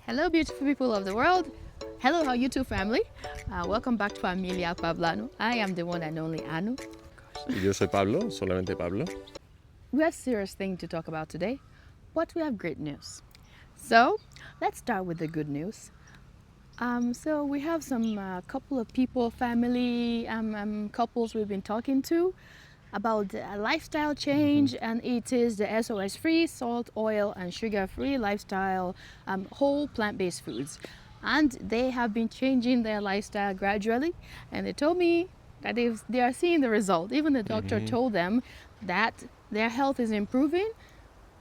Hello, beautiful people of the world. Hello, our YouTube family. Welcome back to Familia PablAnu. I am the one and only Anu. Y yo soy Pablo, solamente Pablo. We have serious thing to talk about today, but we have great news. So let's start with the good news. So we have some couple of people, family, couples we've been talking to about a lifestyle change, and it is the SOS-FREE, salt, oil, and sugar-free lifestyle, whole plant-based foods. And they have been changing their lifestyle gradually, and they told me that they are seeing the result. Even the doctor told them that their health is improving,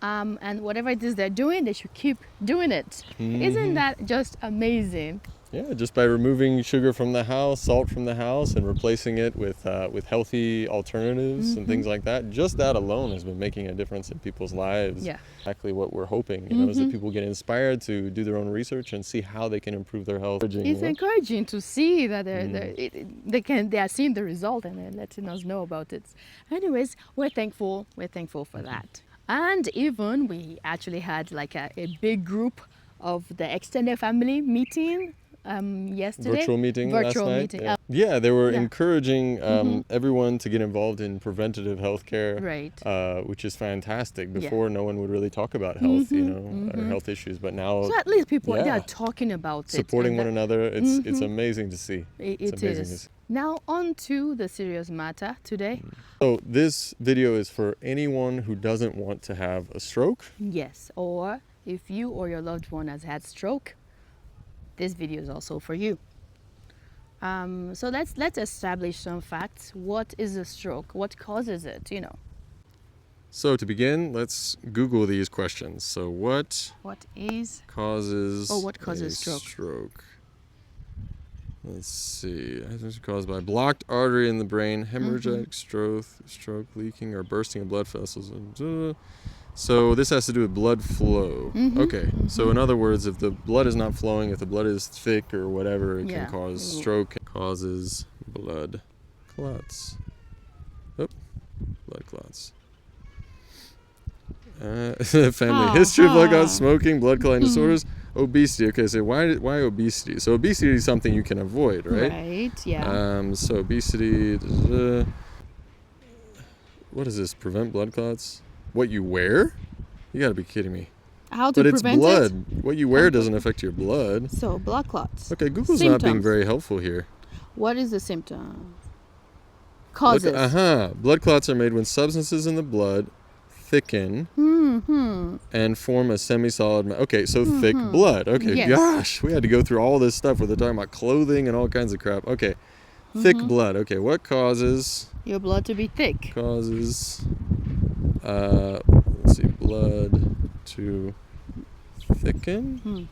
and whatever it is they're doing, they should keep doing it. Isn't that just amazing? Yeah, just by removing sugar from the house, salt from the house, and replacing it with healthy alternatives and things like that. Just that alone has been making a difference in people's lives. Yeah. Exactly what we're hoping, you know, is that people get inspired to do their own research and see how they can improve their health. It's encouraging to see that they are seeing the result and they're letting us know about it. Anyways, we're thankful for that. And even we actually had like a big group of the extended family meeting yesterday. Virtual meeting last night. Yeah, they were encouraging everyone to get involved in preventative health care, Right. which is fantastic. Before, no one would really talk about health, you know, or health issues, but now So at least people they are talking about supporting it. one another. It's amazing to see. It is. Now on to the serious matter today. So this video is for anyone who doesn't want to have a stroke. Yes, or if you or your loved one has had stroke, this video is also for you. So let's establish some facts. What is a stroke? What causes it? You know. So to begin, let's Google these questions. So what causes stroke? Let's see. It's caused by blocked artery in the brain, hemorrhagic stroke, leaking, or bursting of blood vessels. So this has to do with blood flow. Okay. So in other words, if the blood is not flowing, if the blood is thick or whatever, it can cause stroke. It causes blood clots. Oh, blood clots. Family history of blood clots, smoking, blood clotting disorders, obesity. Okay, so why obesity? So obesity is something you can avoid, right? Right. Yeah. So obesity. What is this? Prevent blood clots? What you wear? You gotta be kidding me. How to prevent it? But it's blood. What you wear doesn't affect your blood. So blood clots. Okay, Google's not being very helpful here. What is the symptom? Causes. Blood clots are made when substances in the blood thicken and form a semi-solid. Okay, so thick blood. Okay, gosh, we had to go through all this stuff where they're talking about clothing and all kinds of crap. Okay, thick blood. Okay, what causes your blood to be thick? Causes, let's see, blood to thicken.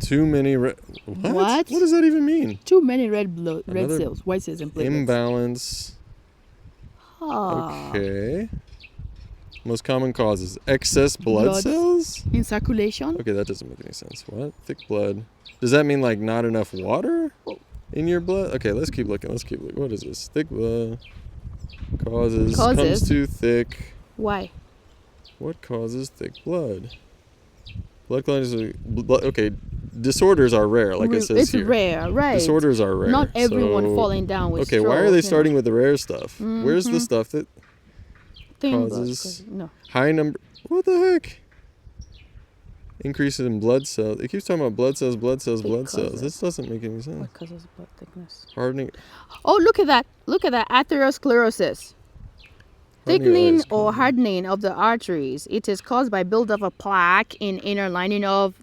Too many red. What does that even mean? Too many red cells, white cells, and platelets. Imbalance. Okay. Most common causes: excess blood cells in circulation. Okay, that doesn't make any sense. What? Thick blood. Does that mean like not enough water in your blood? Okay, let's keep looking. What is this? Thick blood causes comes too thick. Why? What causes thick blood? Blood clotting. Okay, disorders are rare, like it says here. It's rare, right? Disorders are rare. Not everyone falling down with stroke. Okay, why are they starting with the rare stuff? Where's the stuff that causes high number? What the heck? Increases in blood cells. It keeps talking about blood cells. This doesn't make any sense. What causes blood thickness? Hardening. Oh, look at that! Atherosclerosis. Thickening or hardening of the arteries. It is caused by buildup of plaque in inner lining of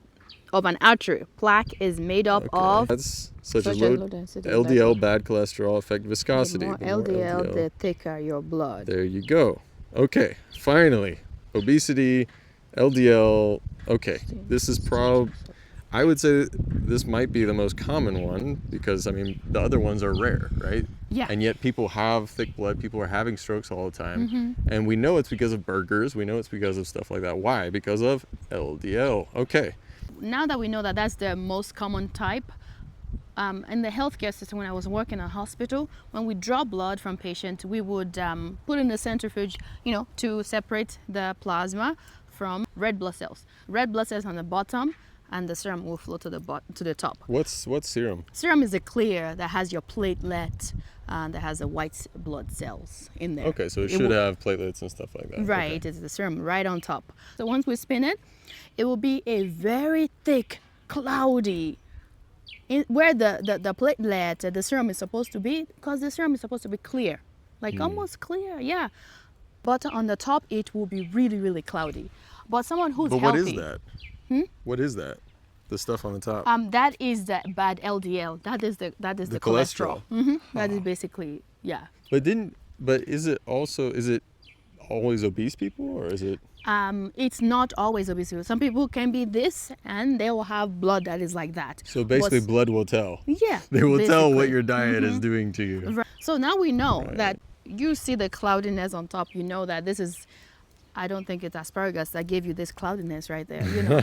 an artery. Plaque is made up of that's such as low density LDL, bad cholesterol, affect viscosity. The more LDL, the thicker your blood. There you go. Okay, finally, obesity, LDL. Okay, this is I would say this might be the most common one because, I mean, the other ones are rare, right? Yeah. And yet people have thick blood. People are having strokes all the time. And we know it's because of burgers. We know it's because of stuff like that. Why? Because of LDL. Okay. Now that we know that that's the most common type, in the healthcare system, when I was working in a hospital, when we draw blood from patients, we would put in a centrifuge, to separate the plasma from red blood cells. Red blood cells on the bottom, and the serum will flow to the top. What's serum? Serum is a clear that has your platelet, that has the white blood cells in there. Okay, so it should have platelets and stuff like that. Right, Okay. it's the serum right on top. So once we spin it, it will be a very thick, cloudy, where the platelet, the serum is supposed to be, because the serum is supposed to be clear, like almost clear, yeah. But on the top, it will be really, really cloudy. But someone who's healthy. But what is that? What is that? The stuff on the top? That is the bad LDL. That is the cholesterol. That is basically, yeah. But is it always obese people, or is it? It's not always obese people. Some people can be this, and they will have blood that is like that. So basically, blood will tell. Yeah. They will tell what your diet is doing to you. Right. So now we know that you see the cloudiness on top. You know that this is. I don't think it's asparagus that gave you this cloudiness right there. You know.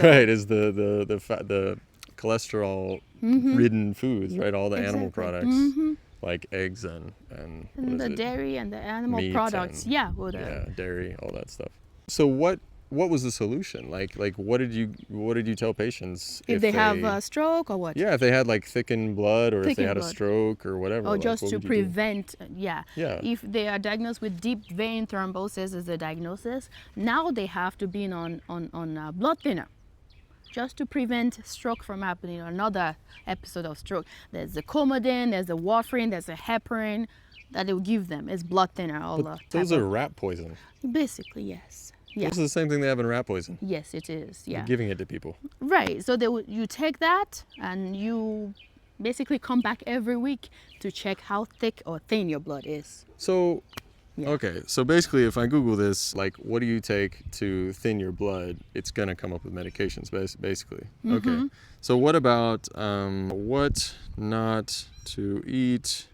Right, is the cholesterol-ridden foods, right? All the animal products, like eggs and the dairy and the animal products. Dairy, all that stuff. So what was the solution? Like what did you tell patients if they have a stroke or what? Yeah, if they had like thickened blood, or if they had a stroke or whatever. Or just to prevent, Yeah. If they are diagnosed with deep vein thrombosis as a diagnosis, now they have to be on blood thinner, just to prevent stroke from happening, or another episode of stroke. There's the Coumadin, there's the warfarin, there's the heparin that they will give them. It's blood thinner. Those are rat poison. Basically, yes. Yeah. This is the same thing they have in rat poison. Yes, it is. Yeah. You're giving it to people. Right. So you take that, and you basically come back every week to check how thick or thin your blood is. So, okay. So basically, if I Google this, like, what do you take to thin your blood? It's gonna come up with medications, basically. Okay. So what about what not to eat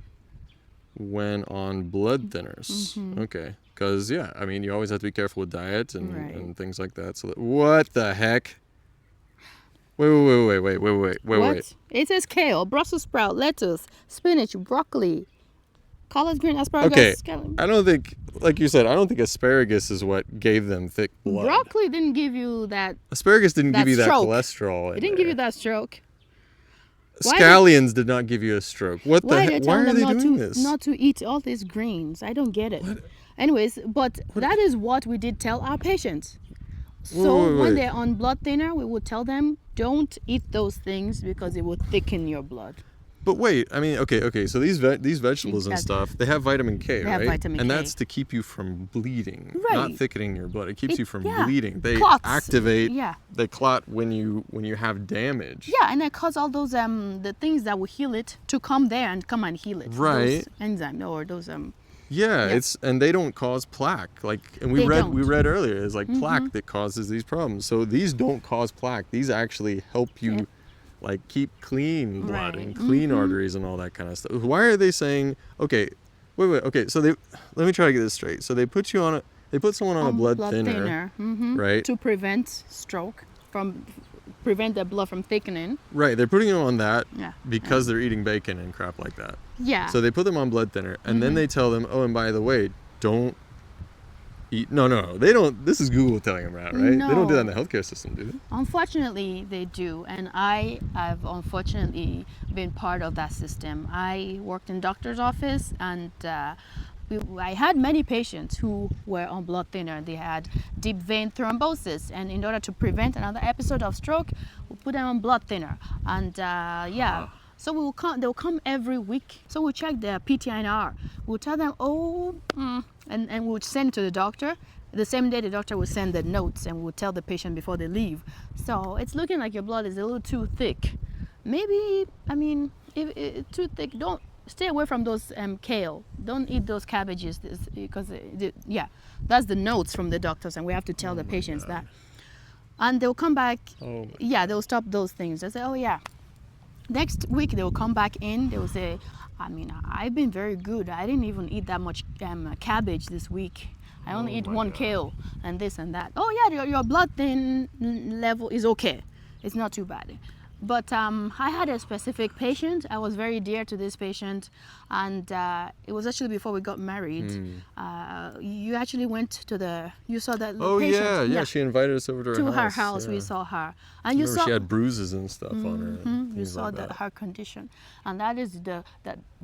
when on blood thinners? Okay. Because, I mean, you always have to be careful with diet and things like that. So, what the heck? Wait. It says kale, Brussels sprout, lettuce, spinach, broccoli, collard green, asparagus. Okay, I don't think, like you said, I don't think asparagus is what gave them thick blood. Broccoli didn't give you that. Asparagus didn't give you that stroke. cholesterol. It didn't give you that stroke. Scallions did not give you a stroke. What the heck? Why are they doing this? Not to eat all these greens. I don't get it. Anyways, but that is what we did tell our patients. So when they're on blood thinner, we would tell them, don't eat those things because it will thicken your blood. But wait, I mean, okay. So these vegetables and stuff, they have vitamin K, right? Have vitamin and K. that's to keep you from bleeding, Right. not thickening your blood. It keeps you from bleeding. They clots. activate. Yeah. They clot when you have damage. Yeah, and it causes all those the things that will heal it to come there and come and heal it. Right. Those enzymes or those And they don't cause plaque. And we read earlier, it's like plaque that causes these problems. So these don't cause plaque. These actually help you like keep clean blood and clean arteries and all that kind of stuff. Why are they saying, okay, okay, so let me try to get this straight. So they put someone on a blood thinner, right? To prevent stroke, prevent the blood from thickening. Right, they're putting them on that because they're eating bacon and crap like that. Yeah. So they put them on blood thinner, and then they tell them, oh, and by the way, don't eat. No, they don't. This is Google telling them that, right? No. They don't do that in the healthcare system, do they? Unfortunately, they do, and I have unfortunately been part of that system. I worked in doctor's office, and I had many patients who were on blood thinner. They had deep vein thrombosis, and in order to prevent another episode of stroke, we put them on blood thinner. And so they'll come every week. So we'll check their PTINR. We'll tell them, and we'll send it to the doctor. The same day, the doctor will send the notes, and we'll tell the patient before they leave. So it's looking like your blood is a little too thick. Maybe, if it's too thick, don't. Stay away from those kale. Don't eat those cabbages because, that's the notes from the doctors, and we have to tell the patients that. And they'll come back. They'll stop those things. They'll say, Next week, they'll come back in. They'll say, I've been very good. I didn't even eat that much cabbage this week. I only eat one kale and this and that. Your blood thin level is okay. It's not too bad. But I had a specific patient. I was very dear to this patient, and it was actually before we got married. You actually went to you saw that patient. Yeah. She invited us over to her house. To her house, we saw her, and you saw she had bruises and stuff on her. And you saw like her condition, and that is the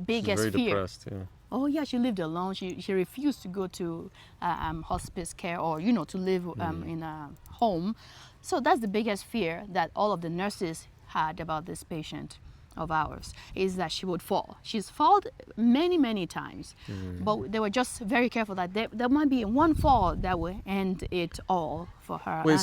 biggest She's very fear. Depressed, yeah. Oh yeah, she lived alone. She refused to go to hospice care or to live in a home. So that's the biggest fear that all of the nurses had about this patient of ours, is that she would fall. She's fallen many times, but they were just very careful that there might be one fall that will end it all for her. Wait,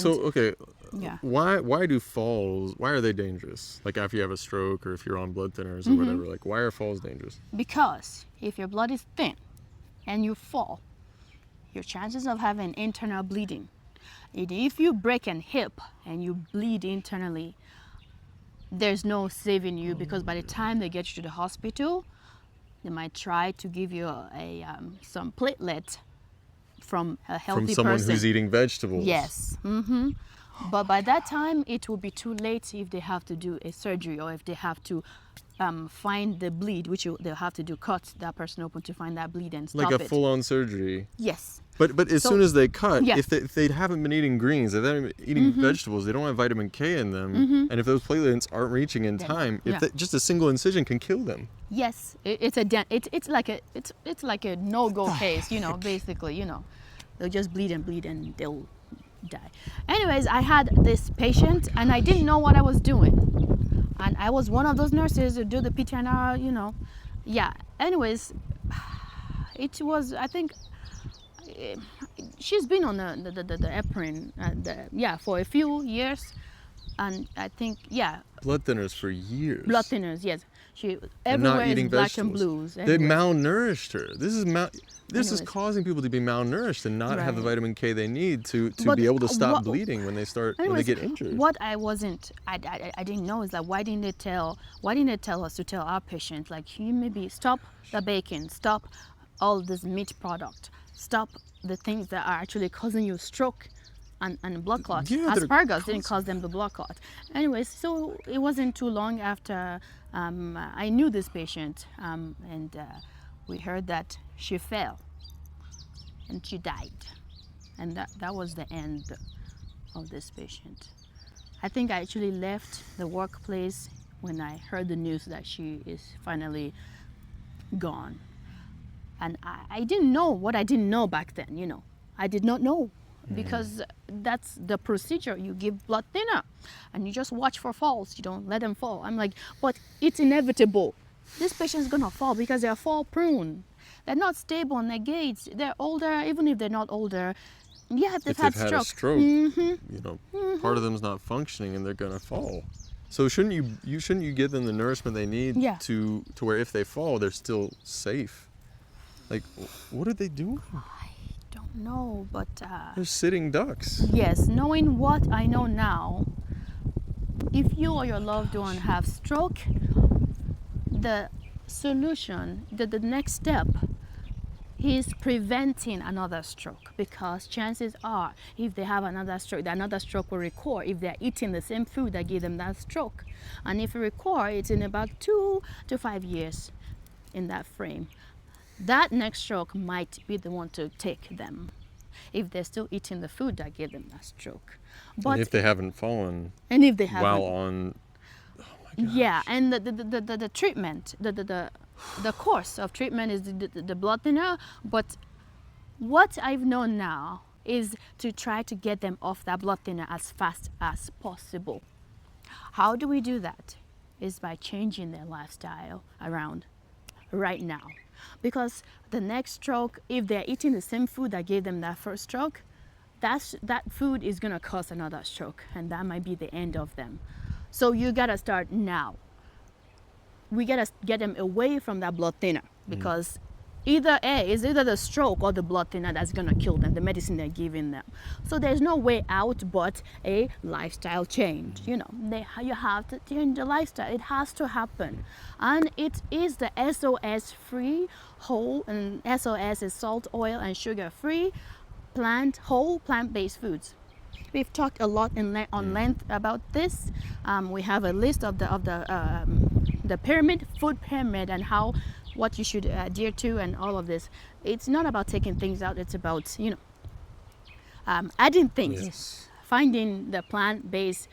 why do falls, why are they dangerous? Like after you have a stroke or if you're on blood thinners or whatever, like why are falls dangerous? Because if your blood is thin and you fall, your chances of having internal bleeding, if you break an hip and you bleed internally, there's no saving you, because by the time they get you to the hospital, they might try to give you some platelet from a healthy person. From someone who's eating vegetables. Yes. But by that time, it will be too late if they have to do a surgery, or if they have to find the bleed, which they'll have to do, cut that person open to find that bleed and stop it. Like a full-on surgery. Yes. But as soon as they cut, if they haven't been eating greens, if they're eating vegetables, they don't have vitamin K in them, and if those platelets aren't reaching in time, just a single incision can kill them. Yes, it's like a no-go case, basically, they'll just bleed and they'll die. Anyways, I had this patient and I didn't know what I was doing, and I was one of those nurses who do the PTNR, Anyways, it was, I think, she's been on the heparin for a few years, and I think blood thinners for years. Blood thinners, yes. She everywhere is black and blues. They malnourished her. This is causing people to be malnourished and not have the vitamin K they need to be able to stop bleeding when they get injured. What I didn't know is that why didn't they tell us to tell our patients, like, you maybe stop the bacon, stop all this meat product, stop the things that are actually causing you stroke and blood clot. Asparagus didn't cause them the blood clot. Anyways, so it wasn't too long after I knew this patient, and we heard that she fell and she died, and that was the end of this patient. I think I actually left the workplace when I heard the news that she is finally gone. And I didn't know what I didn't know back then, I did not know, because that's the procedure. You give blood thinner and you just watch for falls. You don't let them fall. I'm like, but it's inevitable. This patient's gonna fall because they're fall prone. They're not stable on their gaits. They're older, even if they're not older. Yeah, if they've had a stroke, part of them's not functioning and they're gonna fall. So shouldn't you give them the nourishment they need to where if they fall, they're still safe? Like, what are they doing? I don't know, but they're sitting ducks. Yes, knowing what I know now, if you or your loved one have stroke, the solution, the next step is preventing another stroke, because chances are, if they have another stroke will recur if they're eating the same food that gave them that stroke. And if it recur, it's in about 2 to 5 years in that frame. That next stroke might be the one to take them, if they're still eating the food that gave them that stroke. But and if they haven't fallen, while on, oh my gosh. Yeah, and the treatment, the course of treatment is the blood thinner. But what I've known now is to try to get them off that blood thinner as fast as possible. How do we do that? Is by changing their lifestyle around right now. Because the next stroke, if they're eating the same food that gave them that first stroke, that food is gonna cause another stroke, and that might be the end of them. So you gotta start now. We gotta get them away from that blood thinner, because either the stroke or the blood thinner that's gonna kill them, the medicine they're giving them. So there's no way out but a lifestyle change. You have to change the lifestyle. It has to happen. And it is the SOS-FREE whole, and SOS is salt, oil, and sugar-free whole plant-based foods. we've talked a lot on length about this. We have a list of the pyramid, food pyramid, and what you should adhere to, and all of this. It's not about taking things out. It's about adding things, Yes. finding the plant-based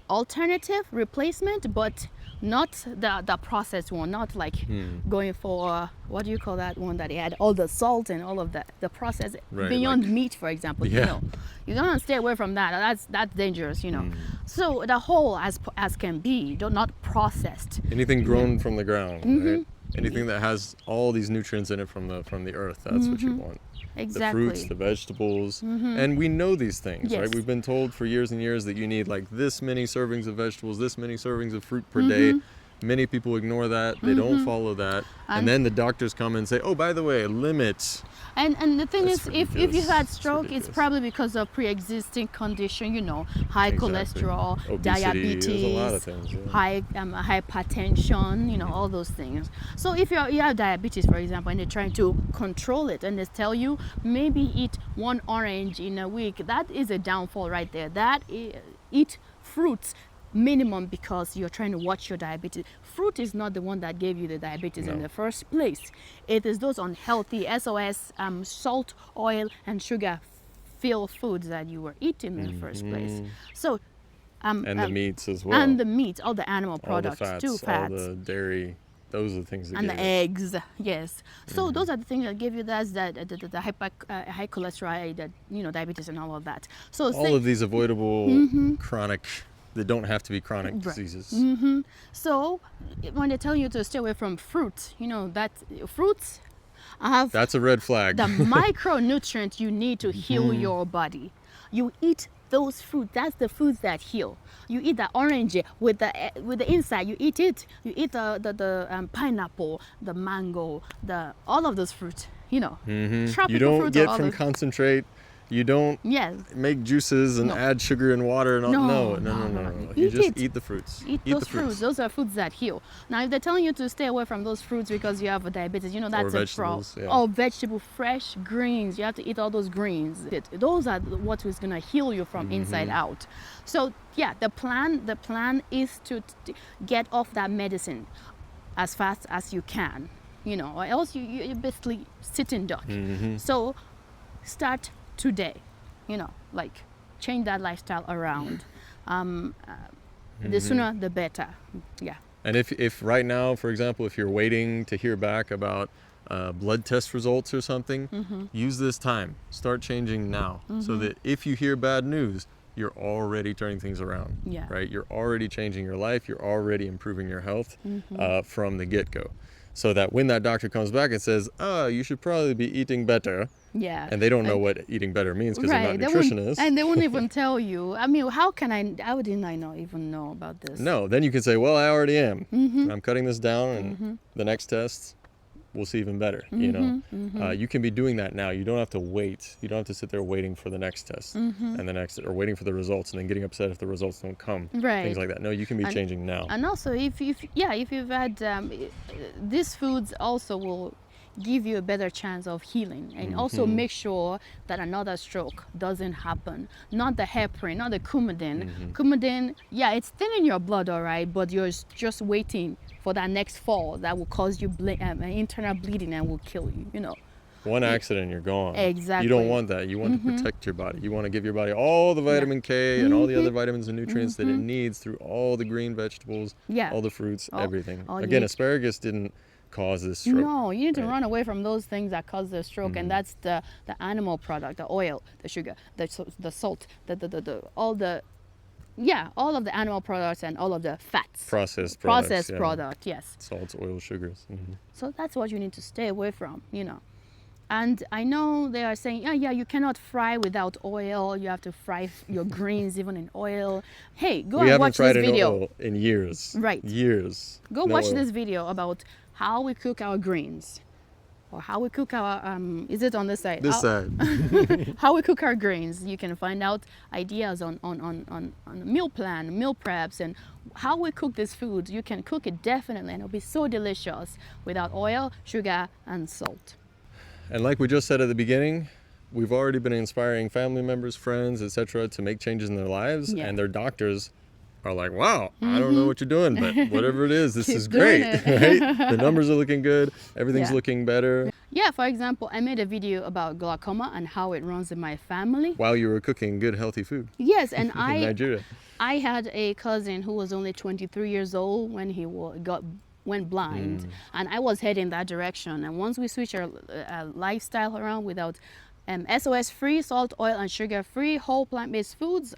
alternative replacement, but not the processed one, not like going for what do you call that one that had all the salt and all of the process beyond meat, for example. Yeah. You don't want to stay away from that. That's dangerous, So the whole as can be, not processed. Anything grown from the ground, right? Anything that has all these nutrients in it from the earth, that's what you want. Exactly. The fruits, the vegetables, and we know these things, Yes. right? We've been told for years and years that you need like this many servings of vegetables, this many servings of fruit per day. Many people ignore that. They don't follow that. And then the doctors come and say, oh, by the way, limit. And the thing That's is, if you ridiculous. had It's stroke, it's ridiculous. probably because of pre-existing condition, high Exactly. cholesterol, Obesity, diabetes, there's a lot of things, yeah. high hypertension, all those things. So if you have diabetes, for example, and they're trying to control it, and they tell you maybe eat 1 orange in a week, that is a downfall right there. Eat fruits minimum because you're trying to watch your diabetes. Fruit is not the one that gave you the diabetes in the first place. It is those unhealthy salt, oil, and sugar filled foods that you were eating in the first place. So And the meats as well. and the meat, all the animal all the products, fats, too, fats. all the dairy. Those are the things that And give the it. eggs, yes. So those are the things that give you the high cholesterol, diabetes, and all of that. So All of these avoidable chronic, they don't have to be chronic diseases. So when they tell you to stay away from fruit, that fruits have That's a red flag. the micronutrients you need to heal your body. You eat those fruits. That's the foods that heal. You eat the orange with the inside. You eat it. You eat the pineapple, the mango, all of those fruits. Tropical You don't fruits get are all from those- concentrate. You don't Yes. make juices and No. add sugar and water and all. No, No. no. You Eat just it. eat the fruits. Eat the those fruits. Those are foods that heal. Now, if they're telling you to stay away from those fruits because you have a diabetes, that's a problem. vegetables, yeah. Or vegetable, fresh greens. You have to eat all those greens. Those are what is going to heal you from inside out. So, yeah, the plan is to get off that medicine as fast as you can, or else you're basically sitting duck. So, start today. Change that lifestyle around. The sooner, the better. Yeah. And if right now, for example, if you're waiting to hear back about blood test results or something, use this time. Start changing now, so that if you hear bad news, you're already turning things around. Yeah. Right? You're already changing your life. You're already improving your health from the get-go. So that when that doctor comes back and says, you should probably be eating better, Yeah. and they don't know what eating better means because they're not nutritionists. And they won't even tell you. I mean, how didn't I even know about this? No, then you can say, well, I already am. I'm cutting this down, and the next test, we'll see even better. You can be doing that now. You don't have to wait. You don't have to sit there waiting for the next test and the next, or waiting for the results and then getting upset if the results don't come. Right. Things like that. No, you can be changing now. And also, if you've had these foods, also will give you a better chance of healing, and also make sure that another stroke doesn't happen. Not the heparin, not the Coumadin. Coumadin, it's thinning your blood, all right, but you're just waiting for that next fall that will cause you internal bleeding and will kill you. One accident, you're gone. Exactly. You don't want that. You want to protect your body. You want to give your body all the vitamin K and all the other vitamins and nutrients that it needs through all the green vegetables, all the fruits, everything. Again, asparagus didn't cause this stroke. No, you need to run away from those things that cause the stroke, and that's the animal product, the oil, the sugar, the salt, all of the animal products and all of the fats. Processed product, yes. Salts, oil, sugars. So that's what you need to stay away from, And I know they are saying, you cannot fry without oil. You have to fry your greens even in oil. Hey, go and watch this video. We haven't fried in oil in years. Right. Years. Go watch this video about how we cook our greens, or how we cook our is it on this side? This side. How we cook our greens. You can find out ideas on meal plan, meal preps, and how we cook these foods. You can cook it definitely, and it'll be so delicious without oil, sugar, and salt. And like we just said at the beginning, we've already been inspiring family members, friends, etc., to make changes in their lives, Yeah. and their doctors are like, wow, I don't know what you're doing, but whatever it is, this Keep is great, doing right? The numbers are looking good, everything's Yeah. looking better. Yeah, for example, I made a video about glaucoma and how it runs in my family. While you were cooking good, healthy food. Yes, and in Nigeria. I had a cousin who was only 23 years old when he went blind, and I was heading that direction. And once we switched our lifestyle around without SOS-free, salt, oil, and sugar-free, whole plant-based foods,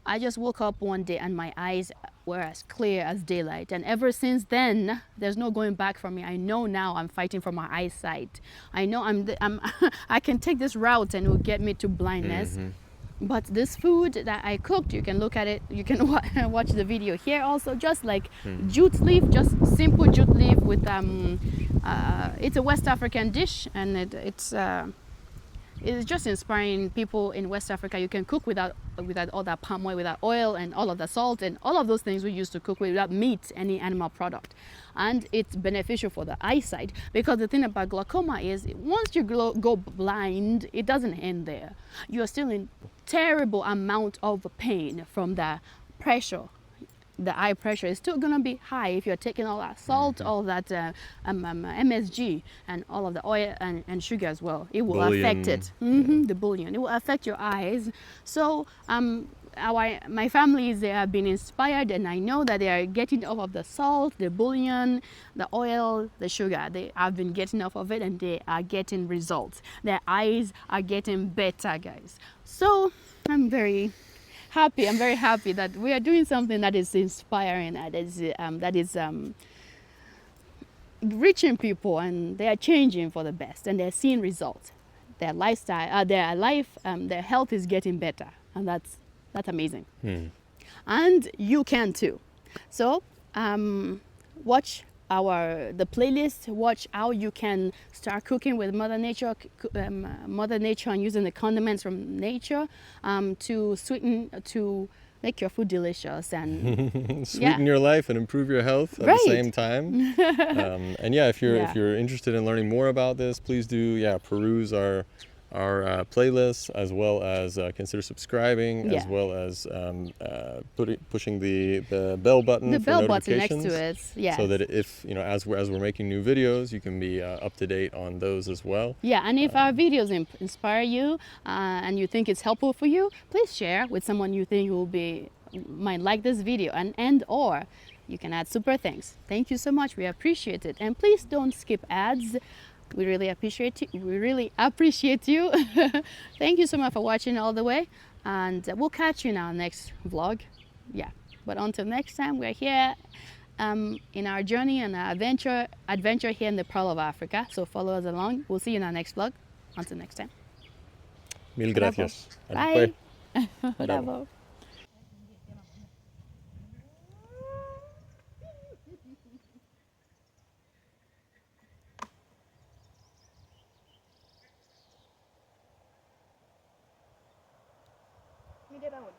I just woke up one day and my eyes were as clear as daylight. And ever since then, there's no going back for me. I know now I'm fighting for my eyesight. I know I can take this route and it will get me to blindness. But this food that I cooked, you can look at it, you can watch the video here also, just like jute leaf, just simple jute leaf with, it's a West African dish, and it's just inspiring people in West Africa. You can cook without all that palm oil, without oil, and all of the salt, and all of those things we used to cook without meat, any animal product. And it's beneficial for the eyesight, because the thing about glaucoma is once you go blind, it doesn't end there. You're still in terrible amount of pain from the pressure. The eye pressure is still gonna be high if you're taking all that salt, all that MSG, and all of the oil and sugar as well. It will affect it. The bullion. It will affect your eyes. So my families, they have been inspired, and I know that they are getting off of the salt, the bullion, the oil, the sugar. They have been getting off of it, and they are getting results. Their eyes are getting better, guys. So I'm very happy. I'm very happy that we are doing something that is inspiring, that is reaching people, and they are changing for the best, and they're seeing results. Their lifestyle, their life, their health is getting better, and that's amazing. And you can too. So watch the playlist. Watch how you can start cooking with Mother Nature, and using the condiments from nature to make your food delicious and sweeten your life and improve your health at the same time. And yeah, if you're interested in learning more about this, please do peruse our playlist, as well as consider subscribing, as well as pushing the bell button for notifications, next to it, so that if as we're making new videos, you can be up to date on those as well. And if our videos inspire you and you think it's helpful for you, please share with someone you think might like this video, or you can add super thanks. Thank you so much. We appreciate it, and please don't skip ads. We really appreciate you. Thank you so much for watching all the way, and we'll catch you in our next vlog. But until next time, we're here in our journey and our adventure here in the Pearl of Africa. So follow us along. We'll see you in our next vlog. Until next time. Mil gracias. Bye. Bravo. Me did that one.